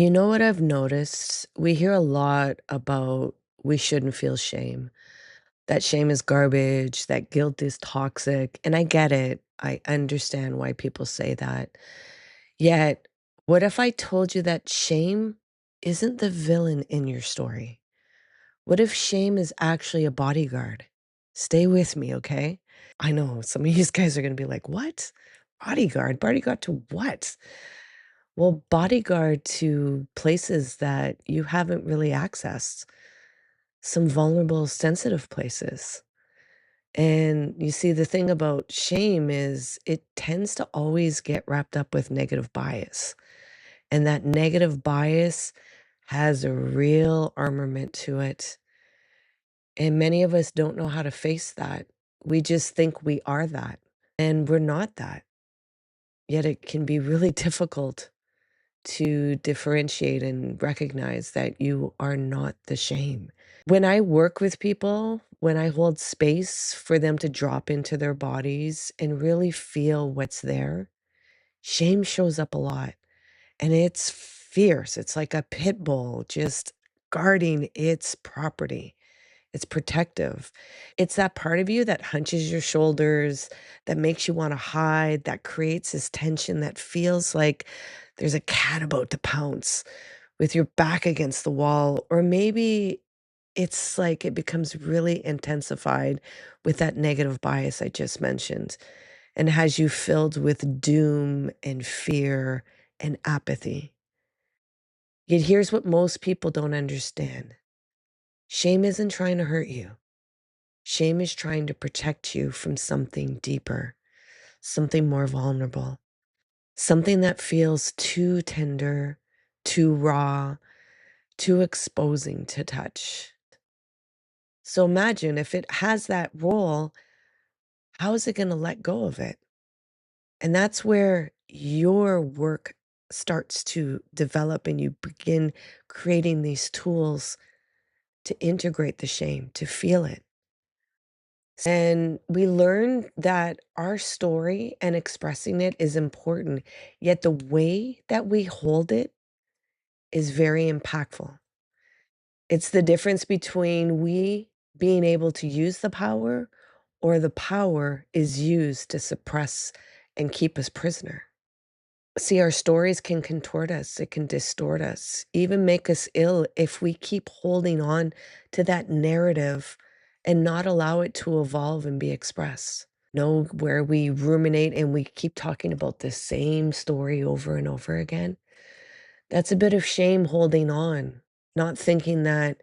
You know what I've noticed? We hear a lot about we shouldn't feel shame. That shame is garbage, that guilt is toxic, and I get it. I understand why people say that. Yet, what if I told you that shame isn't the villain in your story? What if shame is actually a bodyguard? Stay with me, okay? I know some of you guys are going to be like, "What? Bodyguard? Bodyguard to what?" Well, bodyguard to places that you haven't really accessed, some vulnerable, sensitive places. And you see, the thing about shame is it tends to always get wrapped up with negative bias. And that negative bias has a real armament to it. And many of us don't know how to face that. We just think we are that, and we're not that. Yet it can be really difficult to differentiate and recognize that you are not the shame. When I work with people, when I hold space for them to drop into their bodies and really feel what's there, shame shows up a lot and it's fierce. It's like a pit bull just guarding its property. It's protective. It's that part of you that hunches your shoulders, that makes you wanna hide, that creates this tension that feels like there's a cat about to pounce with your back against the wall, or maybe it's like it becomes really intensified with that negative bias I just mentioned and has you filled with doom and fear and apathy. Yet here's what most people don't understand. Shame isn't trying to hurt you. Shame is trying to protect you from something deeper, something more vulnerable, something that feels too tender, too raw, too exposing to touch. So imagine if it has that role, how is it going to let go of it? And that's where your work starts to develop and you begin creating these tools to integrate the shame, to feel it. And we learn that our story and expressing it is important, yet the way that we hold it is very impactful. It's the difference between we being able to use the power or the power is used to suppress and keep us prisoner. See, our stories can contort us, it can distort us, even make us ill if we keep holding on to that narrative and not allow it to evolve and be expressed. Know where we ruminate and we keep talking about the same story over and over again. That's a bit of shame holding on, not thinking that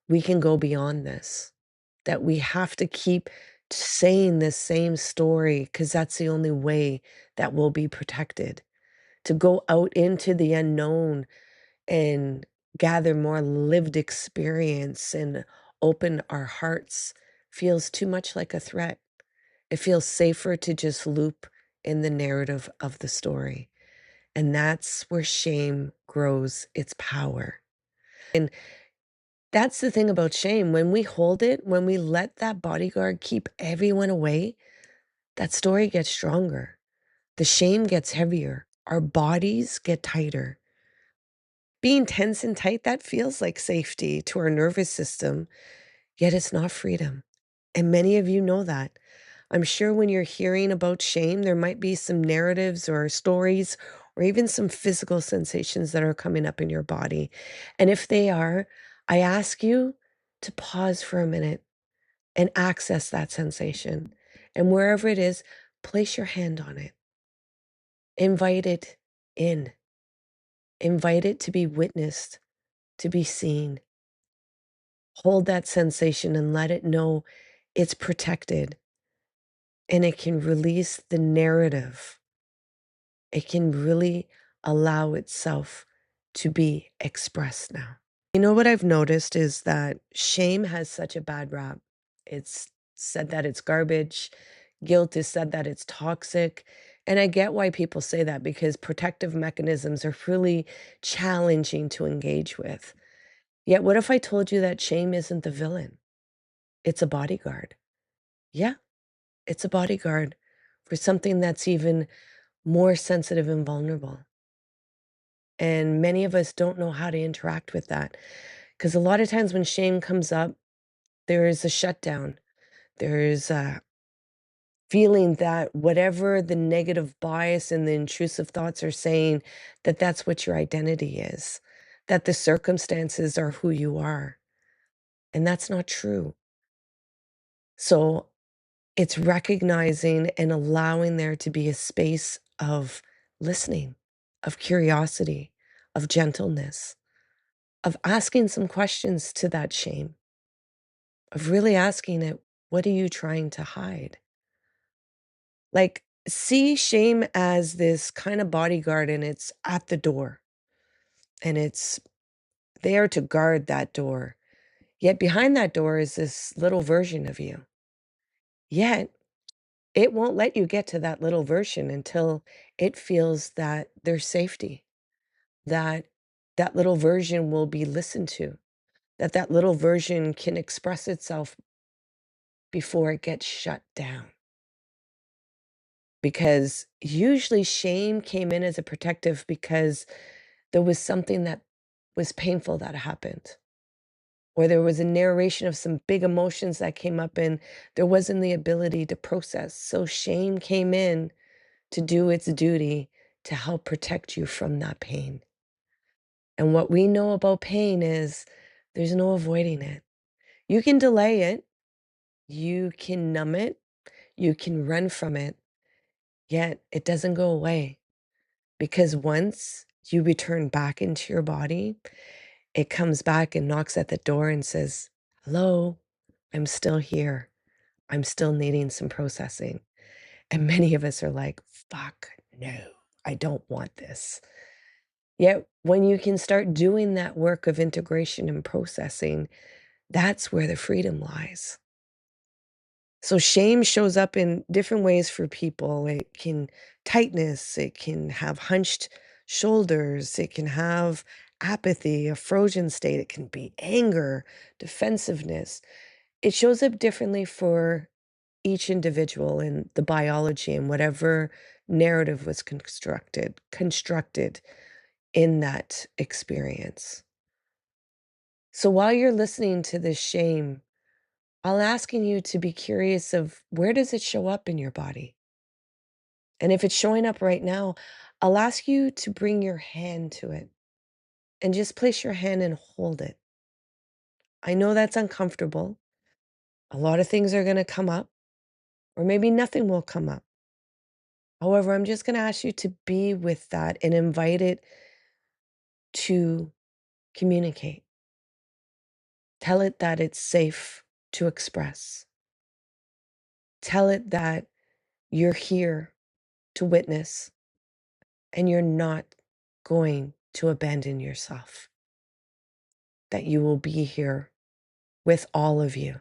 we can go beyond this, that we have to keep saying this same story because that's the only way that we'll be protected. To go out into the unknown and gather more lived experience and open our hearts feels too much like a threat. It feels safer to just loop in the narrative of the story. And that's where shame grows its power. And that's the thing about shame. When we hold it, when we let that bodyguard keep everyone away, that story gets stronger. The shame gets heavier. Our bodies get tighter. Being tense and tight, that feels like safety to our nervous system, yet it's not freedom. And many of you know that. I'm sure when you're hearing about shame, there might be some narratives or stories or even some physical sensations that are coming up in your body. And if they are, I ask you to pause for a minute and access that sensation. And wherever it is, place your hand on it. Invite it in. Invite it to be witnessed, to be seen. Hold that sensation and let it know it's protected and it can release the narrative. It can really allow itself to be expressed now. You know what I've noticed is that shame has such a bad rap. It's said that it's garbage. Guilt is said that it's toxic. And I get why people say that because protective mechanisms are really challenging to engage with. Yet, what if I told you that shame isn't the villain? It's a bodyguard. Yeah, it's a bodyguard for something that's even more sensitive and vulnerable. And many of us don't know how to interact with that. Because a lot of times when shame comes up, there is a shutdown. There is a feeling that whatever the negative bias and the intrusive thoughts are saying, that that's what your identity is, that the circumstances are who you are. And that's not true. So it's recognizing and allowing there to be a space of listening, of curiosity, of gentleness, of asking some questions to that shame, of really asking it, what are you trying to hide? Like, see shame as this kind of bodyguard and it's at the door and it's there to guard that door. Yet behind that door is this little version of you. Yet it won't let you get to that little version until it feels that there's safety, that that little version will be listened to, that that little version can express itself before it gets shut down. Because usually shame came in as a protective because there was something that was painful that happened, or there was a narration of some big emotions that came up and there wasn't the ability to process. So shame came in to do its duty to help protect you from that pain. And what we know about pain is there's no avoiding it. You can delay it, you can numb it, you can run from it, yet it doesn't go away. Because once you return back into your body, it comes back and knocks at the door and says, hello, I'm still here. I'm still needing some processing. And many of us are like, fuck, no, I don't want this. Yet when you can start doing that work of integration and processing, that's where the freedom lies. So shame shows up in different ways for people. It can tightness, it can have hunched shoulders, it can have apathy, a frozen state, it can be anger, defensiveness. It shows up differently for each individual in the biology and whatever narrative was constructed in that experience. So while you're listening to this shame, I'll asking you to be curious of where does it show up in your body? And if it's showing up right now, I'll ask you to bring your hand to it and just place your hand and hold it. I know that's uncomfortable. A lot of things are going to come up, or maybe nothing will come up. However, I'm just going to ask you to be with that and invite it to communicate. Tell it that it's safe to express. Tell it that you're here to witness and you're not going to abandon yourself, that you will be here with all of you.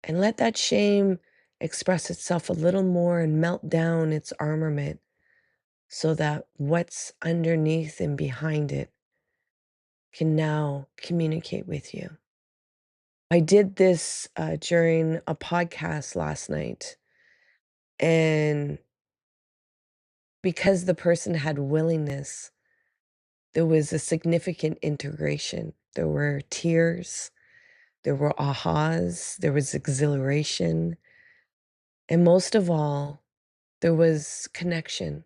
And let that shame express itself a little more and melt down its armament so that what's underneath and behind it can now communicate with you. I did this during a podcast last night, and because the person had willingness, there was a significant integration. There were tears, there were ahas, there was exhilaration, and most of all, there was connection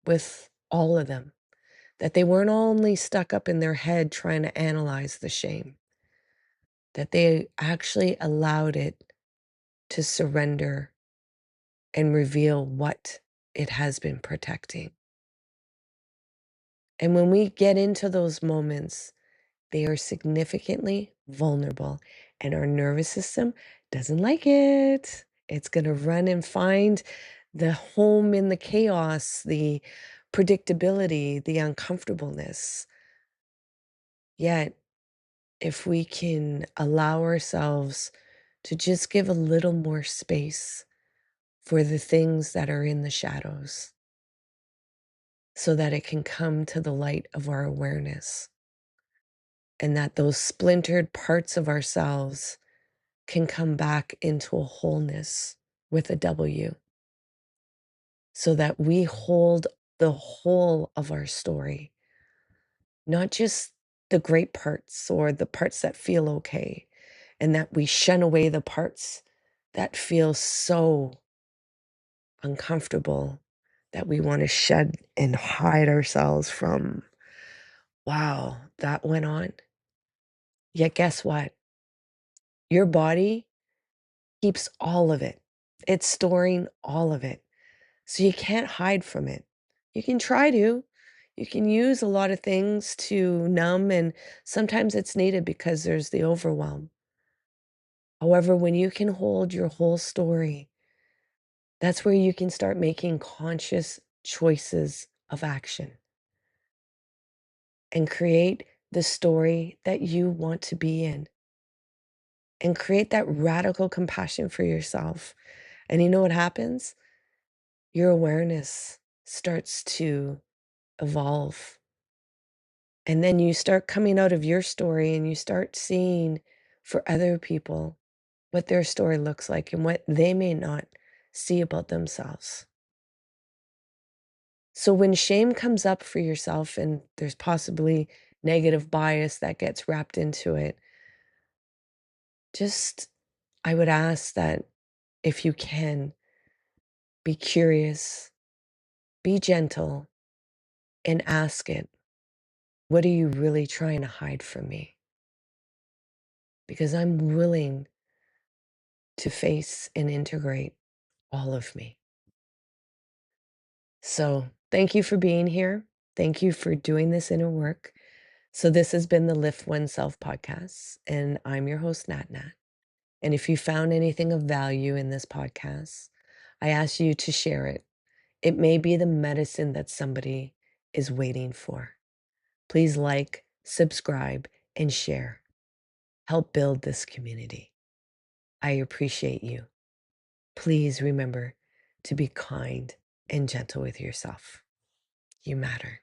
with all of them. That they weren't only stuck up in their head trying to analyze the shame, that they actually allowed it to surrender and reveal what it has been protecting. And when we get into those moments, they are significantly vulnerable, and our nervous system doesn't like it. It's going to run and find the home in the chaos, the predictability, the uncomfortableness. Yet, if we can allow ourselves to just give a little more space for the things that are in the shadows so that it can come to the light of our awareness, and that those splintered parts of ourselves can come back into a wholeness with a W, so that we hold the whole of our story, not just the great parts or the parts that feel okay, and that we shun away the parts that feel so uncomfortable that we want to shed and hide ourselves from. Wow, that went on. Yet guess what? Your body keeps all of it. It's storing all of it. So you can't hide from it. You can try to. You can use a lot of things to numb, and sometimes it's needed because there's the overwhelm. However, when you can hold your whole story, that's where you can start making conscious choices of action and create the story that you want to be in and create that radical compassion for yourself. And you know what happens? Your awareness starts to evolve. And then you start coming out of your story and you start seeing for other people what their story looks like and what they may not see about themselves. So when shame comes up for yourself and there's possibly negative bias that gets wrapped into it, just I would ask that if you can, be curious, be gentle, and ask it, what are you really trying to hide from me? Because I'm willing to face and integrate all of me. So thank you for being here. Thank you for doing this inner work. So this has been the Lift Oneself podcast, and I'm your host, Nat Nat. And if you found anything of value in this podcast, I ask you to share it. It may be the medicine that somebody is waiting for. Please like, subscribe, and share. Help build this community. I appreciate you. Please remember to be kind and gentle with yourself. You matter.